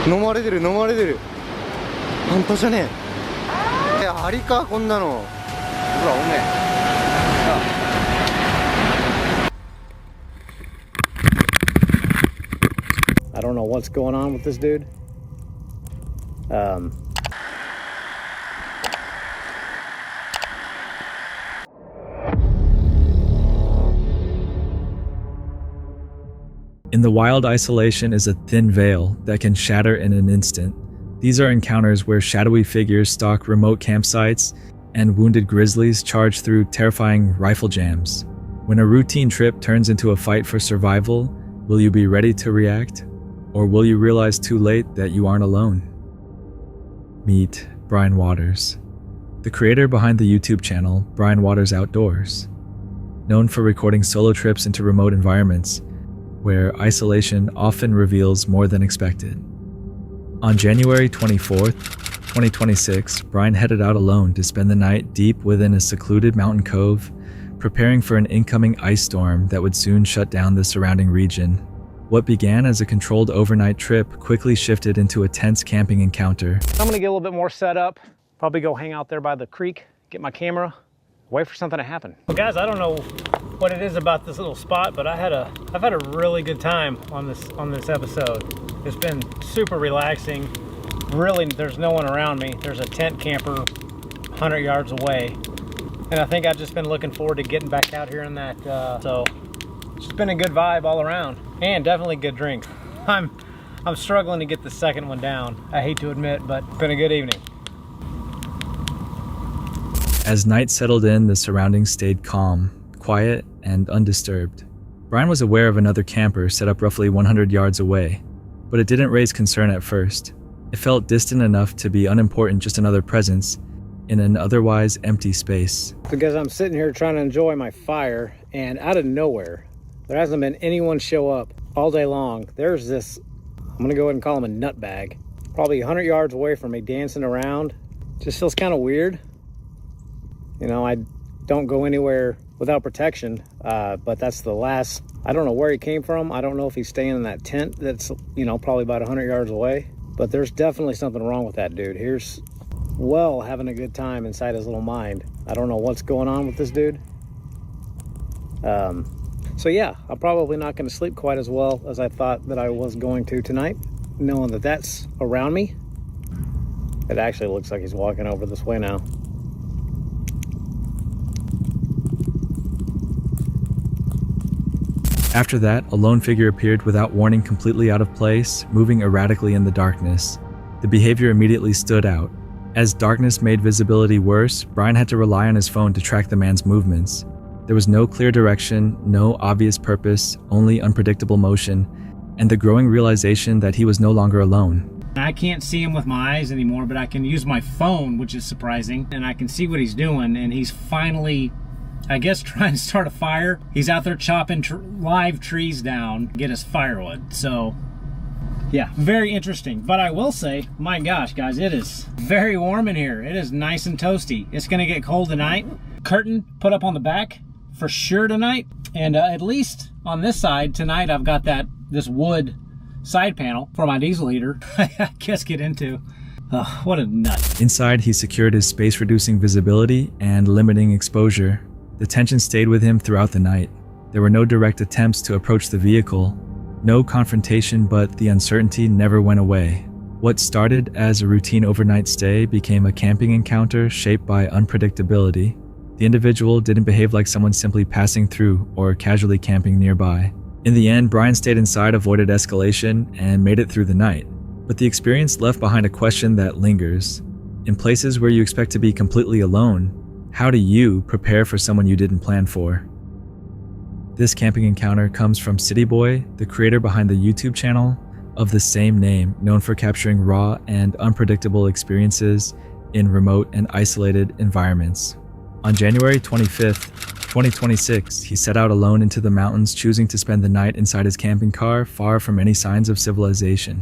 飲まれてる飲まれてる。半端じゃねえ。ありかこんなの。ほらおめえ。I don't know what's going on with this dude. In the wild, isolation is a thin veil that can shatter in an instant. These are encounters where shadowy figures stalk remote campsites and wounded grizzlies charge through terrifying rifle jams. When a routine trip turns into a fight for survival, will you be ready to react? Or will you realize too late that you aren't alone? Meet Brian Waters, the creator behind the YouTube channel Brian Waters Outdoors. Known for recording solo trips into remote environments, where isolation often reveals more than expected. On January 24th, 2026, Brian headed out alone to spend the night deep within a secluded mountain cove, preparing for an incoming ice storm that would soon shut down the surrounding region. What began as a controlled overnight trip quickly shifted into a tense camping encounter. I'm gonna get a little bit more set up, probably go hang out there by the creek, get my camera, wait for something to happen. Well guys, I don't know what it is about this little spot, but I've had a really good time on this episode. It's been super relaxing. Really, there's no one around me. There's a tent camper 100 yards away. And I think I've just been looking forward to getting back out here in that, so it's just been a good vibe all around. And definitely good drinks. I'm struggling to get the second one down. I hate to admit, but it's been a good evening. As night settled in, the surroundings stayed calm, quiet, and undisturbed. Brian was aware of another camper set up roughly 100 yards away, but it didn't raise concern at first. It felt distant enough to be unimportant, just another presence in an otherwise empty space. Because I'm sitting here trying to enjoy my fire, and out of nowhere, there hasn't been anyone show up all day long. There's this, I'm gonna go ahead and call him a nutbag, probably 100 yards away from me dancing around. Just feels kind of weird. You know, I don't go anywhere without protection, but that's the last, I don't know where he came from. I don't know if he's staying in that tent that's, you know, probably about 100 yards away, but there's definitely something wrong with that dude. Here's well having a good time inside his little mind. I don't know what's going on with this dude. So yeah, I'm probably not going to sleep quite as well as I thought that I was going to tonight, knowing that that's around me. It actually looks like he's walking over this way now. After that, a lone figure appeared without warning, completely out of place, moving erratically in the darkness. The behavior immediately stood out. As darkness made visibility worse, Brian had to rely on his phone to track the man's movements. There was no clear direction, no obvious purpose, only unpredictable motion, and the growing realization that he was no longer alone. I can't see him with my eyes anymore, but I can use my phone, which is surprising, and I can see what he's doing, and he's finally, I guess, trying to start a fire. He's out there chopping live trees down to get his firewood. So yeah, very interesting. But I will say, my gosh guys, it is very warm in here. It is nice and toasty. It's gonna get cold tonight. Curtain put up on the back for sure tonight, and at least on this side tonight I've got this wood side panel for my diesel heater. I guess get into. Oh, what a nut. Inside, he secured his space-reducing visibility and limiting exposure. The tension stayed with him throughout the night. There were no direct attempts to approach the vehicle, no confrontation, but the uncertainty never went away. What started as a routine overnight stay became a camping encounter shaped by unpredictability. The individual didn't behave like someone simply passing through or casually camping nearby. In the end, Brian stayed inside, avoided escalation, and made it through the night. But the experience left behind a question that lingers. In places where you expect to be completely alone, how do you prepare for someone you didn't plan for? This camping encounter comes from City Boy, the creator behind the YouTube channel of the same name, known for capturing raw and unpredictable experiences in remote and isolated environments. On January 25th, 2026, he set out alone into the mountains, choosing to spend the night inside his camping car, far from any signs of civilization.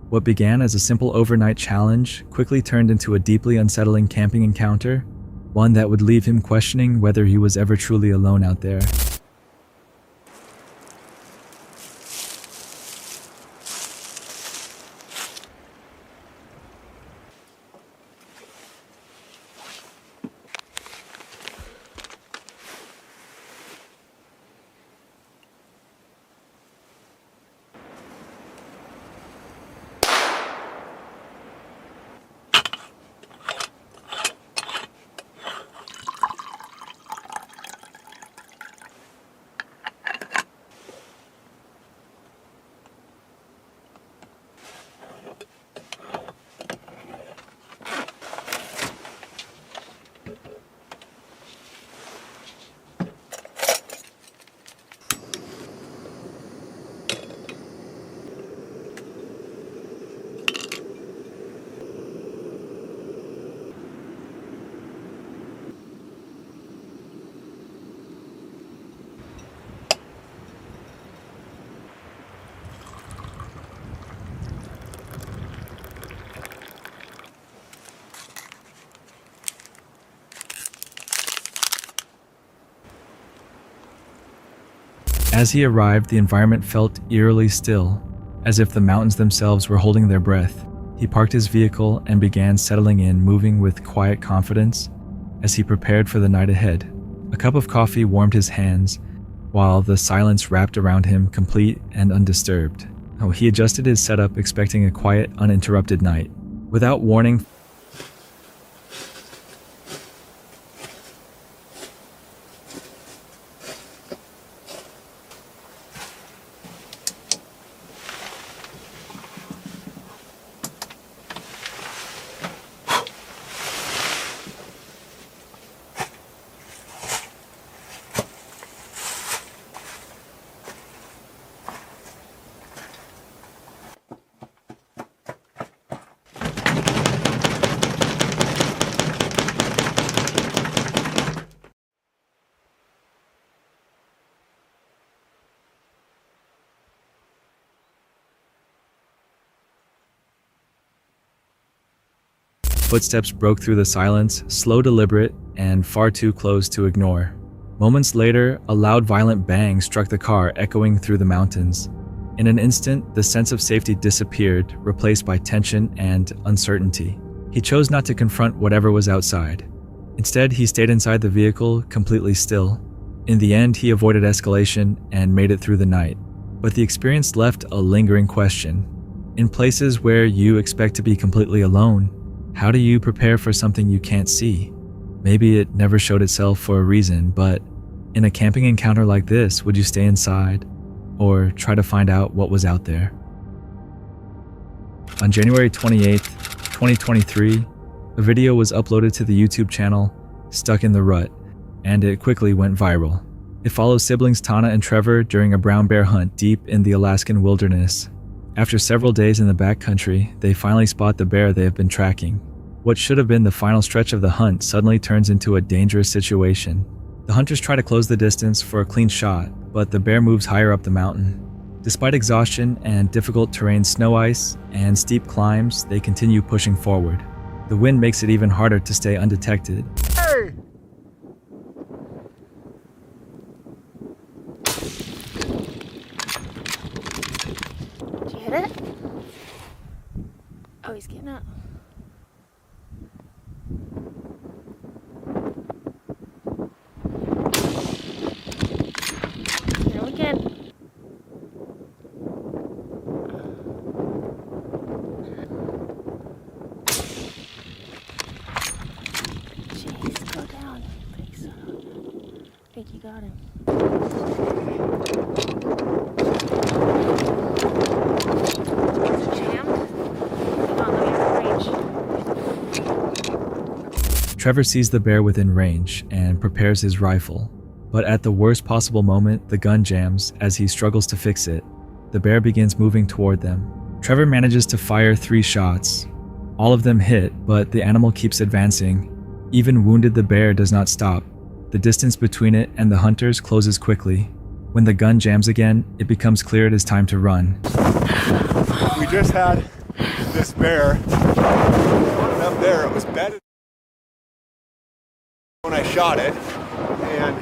What began as a simple overnight challenge quickly turned into a deeply unsettling camping encounter, one that would leave him questioning whether he was ever truly alone out there. As he arrived, the environment felt eerily still, as if the mountains themselves were holding their breath. He parked his vehicle and began settling in, moving with quiet confidence as he prepared for the night ahead. A cup of coffee warmed his hands, while the silence wrapped around him, complete and undisturbed. He adjusted his setup, expecting a quiet, uninterrupted night. Without warning, footsteps broke through the silence, slow, deliberate, and far too close to ignore. Moments later, a loud, violent bang struck the car, echoing through the mountains. In an instant, the sense of safety disappeared, replaced by tension and uncertainty. He chose not to confront whatever was outside. Instead, he stayed inside the vehicle, completely still. In the end, he avoided escalation and made it through the night. But the experience left a lingering question. In places where you expect to be completely alone, how do you prepare for something you can't see? Maybe it never showed itself for a reason, but in a camping encounter like this, would you stay inside or try to find out what was out there? On January 28th, 2023, a video was uploaded to the YouTube channel Stuck in the Rut, and it quickly went viral. It follows siblings Tana and Trevor during a brown bear hunt deep in the Alaskan wilderness. After several days in the backcountry, they finally spot the bear they have been tracking. What should have been the final stretch of the hunt suddenly turns into a dangerous situation. The hunters try to close the distance for a clean shot, but the bear moves higher up the mountain. Despite exhaustion and difficult terrain, snow ice, and steep climbs, they continue pushing forward. The wind makes it even harder to stay undetected. Hey! Did you hit it? Oh, he's getting up. Here we go. Jeez, go down. Thanks. I think you got him. Trevor sees the bear within range and prepares his rifle, but at the worst possible moment, the gun jams as he struggles to fix it. The bear begins moving toward them. Trevor manages to fire 3 shots. All of them hit, but the animal keeps advancing. Even wounded, the bear does not stop. The distance between it and the hunters closes quickly. When the gun jams again, it becomes clear it is time to run. We just had this bear up there. It was bedded when I shot it, and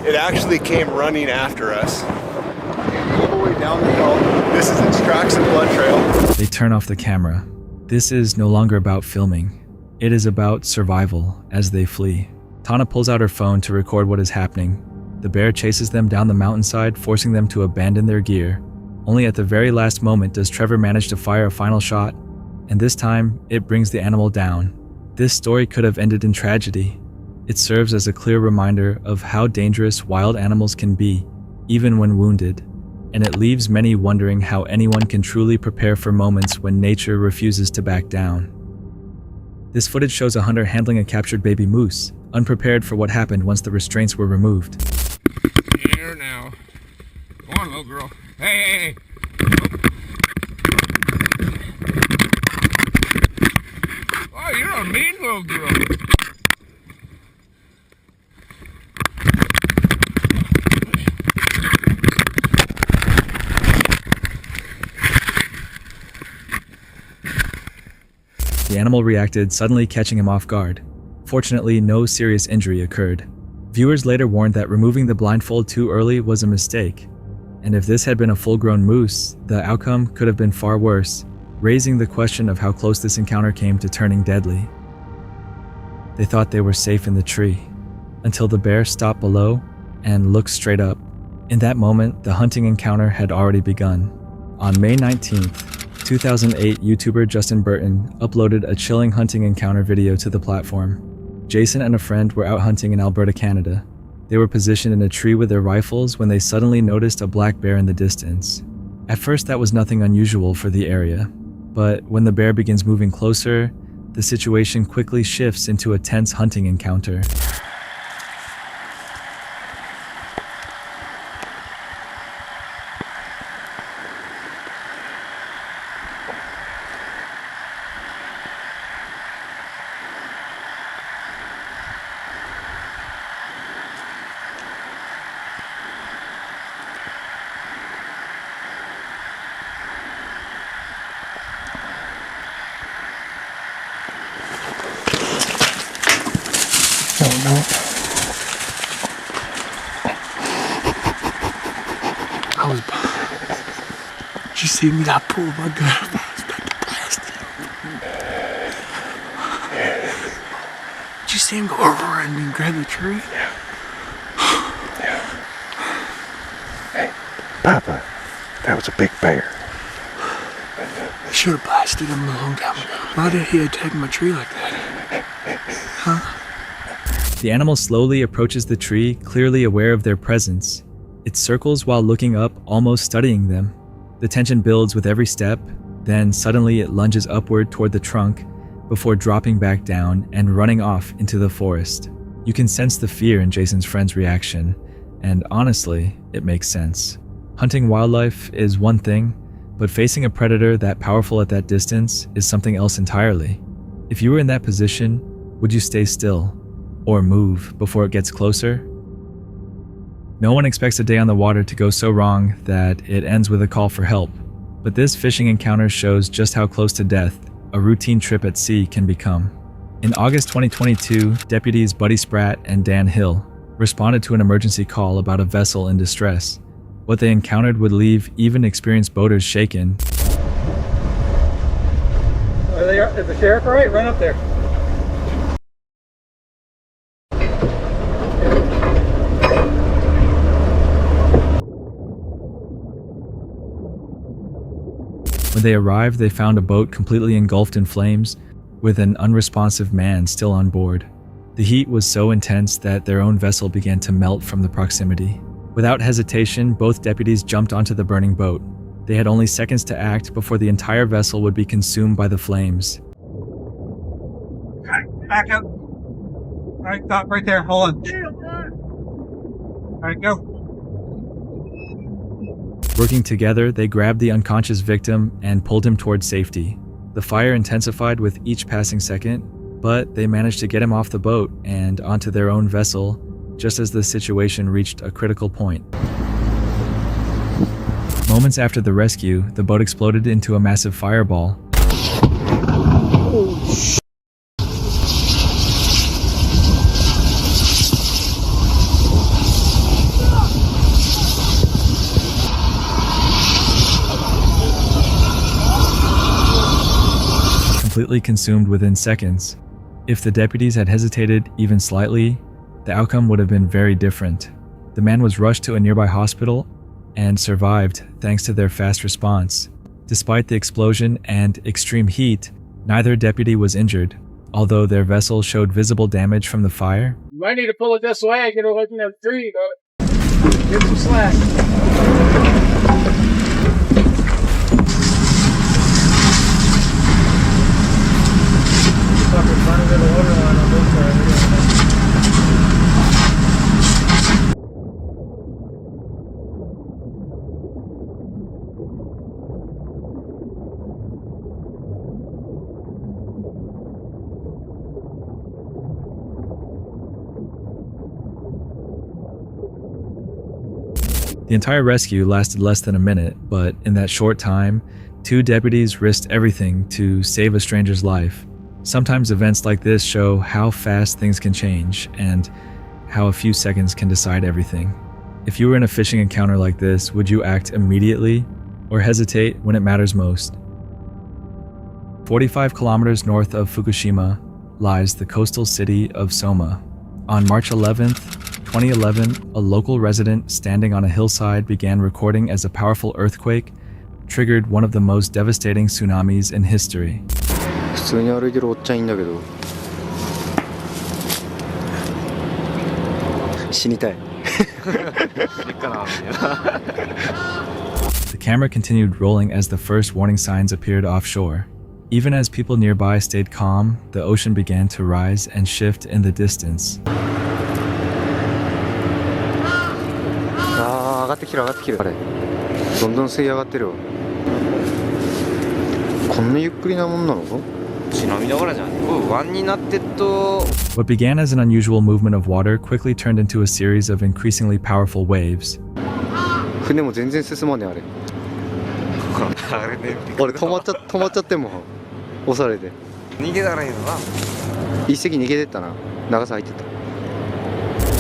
it actually came running after us. All the way down the hill. This is its tracks and blood trail. They turn off the camera. This is no longer about filming. It is about survival as they flee. Tana pulls out her phone to record what is happening. The bear chases them down the mountainside, forcing them to abandon their gear. Only at the very last moment does Trevor manage to fire a final shot, and this time it brings the animal down. This story could have ended in tragedy. It serves as a clear reminder of how dangerous wild animals can be, even when wounded, and it leaves many wondering how anyone can truly prepare for moments when nature refuses to back down. This footage shows a hunter handling a captured baby moose, unprepared for what happened once the restraints were removed. Here now. Come on, little girl. Hey. Oh, you're a mean little girl. The animal reacted, suddenly catching him off guard. Fortunately, no serious injury occurred. Viewers later warned that removing the blindfold too early was a mistake, and if this had been a full-grown moose, the outcome could have been far worse, raising the question of how close this encounter came to turning deadly. They thought they were safe in the tree, until the bear stopped below and looked straight up. In that moment, the hunting encounter had already begun. On May 19th, 2008, YouTuber Justin Burton uploaded a chilling hunting encounter video to the platform. Jason and a friend were out hunting in Alberta, Canada. They were positioned in a tree with their rifles when they suddenly noticed a black bear in the distance. At first, that was nothing unusual for the area, but when the bear begins moving closer, the situation quickly shifts into a tense hunting encounter. Oh no. Did you see me? I pulled my gun. I was about to blast him. Did you see him go over and then grab the tree? Yeah. Yeah. Hey, Papa, that was a big bear. I should have blasted him a long time ago. Why did he attack my tree like that? Huh? The animal slowly approaches the tree, clearly aware of their presence. It circles while looking up, almost studying them. The tension builds with every step, then suddenly it lunges upward toward the trunk before dropping back down and running off into the forest. You can sense the fear in Jason's friend's reaction, and honestly, it makes sense. Hunting wildlife is one thing, but facing a predator that powerful at that distance is something else entirely. If you were in that position, would you stay still or move before it gets closer? No one expects a day on the water to go so wrong that it ends with a call for help, but this fishing encounter shows just how close to death a routine trip at sea can become. In August 2022, deputies Buddy Spratt and Dan Hill responded to an emergency call about a vessel in distress. What they encountered would leave even experienced boaters shaken. Is the sheriff all right? Run up there. When they arrived, they found a boat completely engulfed in flames, with an unresponsive man still on board. The heat was so intense that their own vessel began to melt from the proximity. Without hesitation, both deputies jumped onto the burning boat. They had only seconds to act before the entire vessel would be consumed by the flames. Back up. All right, stop right there. Hold on. All right, go. Working together, they grabbed the unconscious victim and pulled him toward safety. The fire intensified with each passing second, but they managed to get him off the boat and onto their own vessel just as the situation reached a critical point. Moments after the rescue, the boat exploded into a massive fireball. Completely consumed within seconds. If the deputies had hesitated even slightly, the outcome would have been very different. The man was rushed to a nearby hospital and survived thanks to their fast response. Despite the explosion and extreme heat, neither deputy was injured, although their vessel showed visible damage from the fire. You might need to pull it this way, get away from that tree, give some slack. The entire rescue lasted less than a minute, but in that short time, 2 deputies risked everything to save a stranger's life. Sometimes events like this show how fast things can change and how a few seconds can decide everything. If you were in a fishing encounter like this, would you act immediately or hesitate when it matters most? 45 kilometers north of Fukushima lies the coastal city of Soma. On March 11th, 2011, a local resident standing on a hillside began recording as a powerful earthquake triggered one of the most devastating tsunamis in history. 普通に歩いてるおっちゃんいいんだけど死にたい The camera continued rolling as the first warning signs appeared offshore. Even as people nearby stayed calm, the ocean began to rise and shift in the distance. あー上がってきてる上がってきてるあれどんどん水上がってるよこんなゆっくりなもんなの津波だからじゃんこれ湾になってっと What began as an unusual movement of water quickly turned into a series of increasingly powerful waves. 船も全然進まねえあれ俺止まっちゃっても押されて逃げたらいいのな一隻逃げてったな長さ入ってた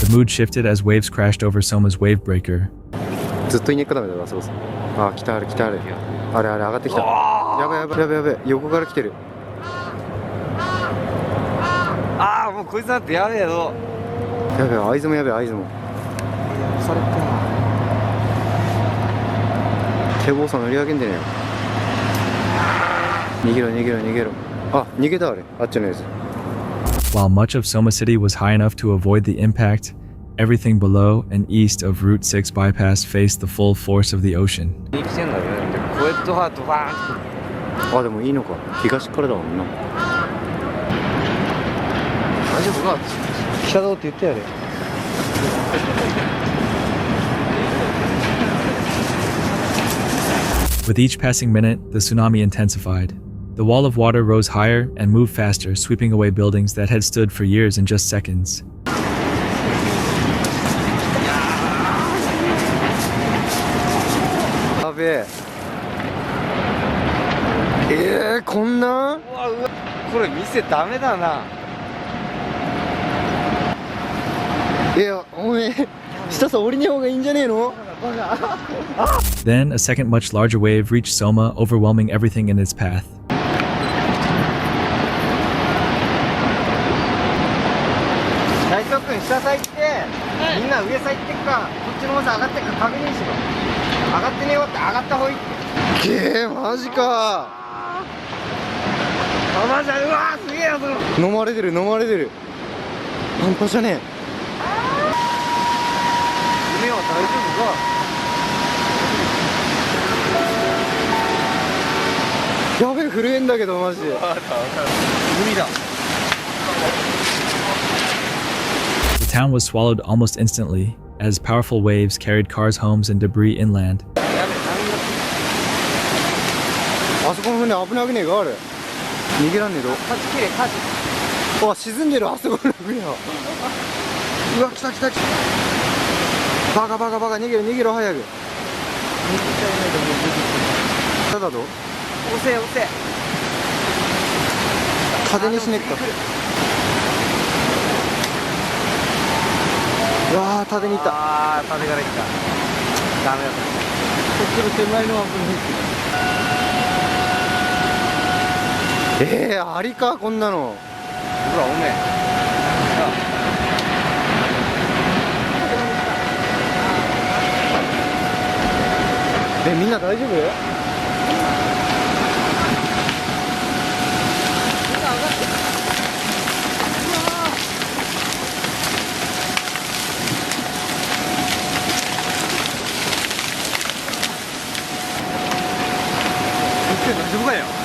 The mood shifted as waves crashed over Soma's wave breaker. ずっといねっかダメだなそうそうあ来たあれ来たあれあれあれ上がってきたやばいやばいやばいやばい横から来てるああもうこいつだってやべえぞやべえ合図もやべえ合図もされて手棒さん乗り上げんでねえよ逃げろ逃げろ逃げろあ逃げたあれあっちのやつ While much of Soma City was high enough to avoid the impact, everything below and east of Route 6 bypass faced the full force of the ocean. 生きてんだよねコエットハートバーンってあでもいいのか東からだもんな大丈夫か来たぞって言ったやれ With each passing minute, the tsunami intensified. The wall of water rose higher and moved faster, sweeping away buildings that had stood for years in just seconds. やべえこんなこれ見せダメだないやおめえ下さ降りねえ方がいいんじゃねえの Then, a second much larger wave reached Soma, overwhelming everything in its path. 大東君下さ行ってみんな上さ行ってっかこっちの方さ上がってっか確認しろ上がってねえよって上がった方がいいってげえマジかあマジだうわすげえよその飲まれてる飲まれてる半端じゃねえ船は大丈夫かやべえ震えんだけどマジで海だ The town was swallowed almost instantly, as powerful waves carried cars, homes, and debris inland. あそこの船危なくねえかあれ逃げらんねえぞ火事きれい火事あ沈んでるあそこの船はうわ来た来た来たバカバカバカ逃げろ逃げろ早くただど押せ押せ風にしねっかうわー縦に行ったあー縦から行ったダメだこっちの手前のはありかこんなのほらおめえみんな大丈夫大丈夫かよ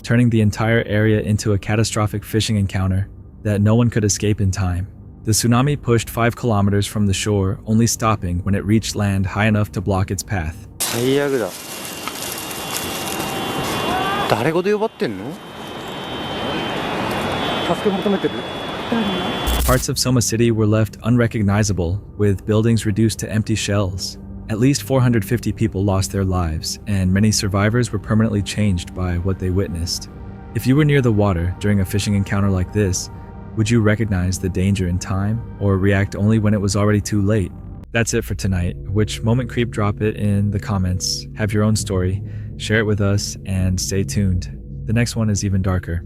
turning the entire area into a catastrophic fishing encounter that no one could escape in time. The tsunami pushed 5 kilometers from the shore, only stopping when it reached land high enough to block its path. 最悪だ誰ごと呼ばってんの助け求めてる Parts of Soma City were left unrecognizable, with buildings reduced to empty shells. At least 450 people lost their lives, and many survivors were permanently changed by what they witnessed. If you were near the water during a fishing encounter like this, would you recognize the danger in time or react only when it was already too late? That's it for tonight. Which moment creep? Drop it in the comments. Have your own story, share it with us, and stay tuned. The next one is even darker.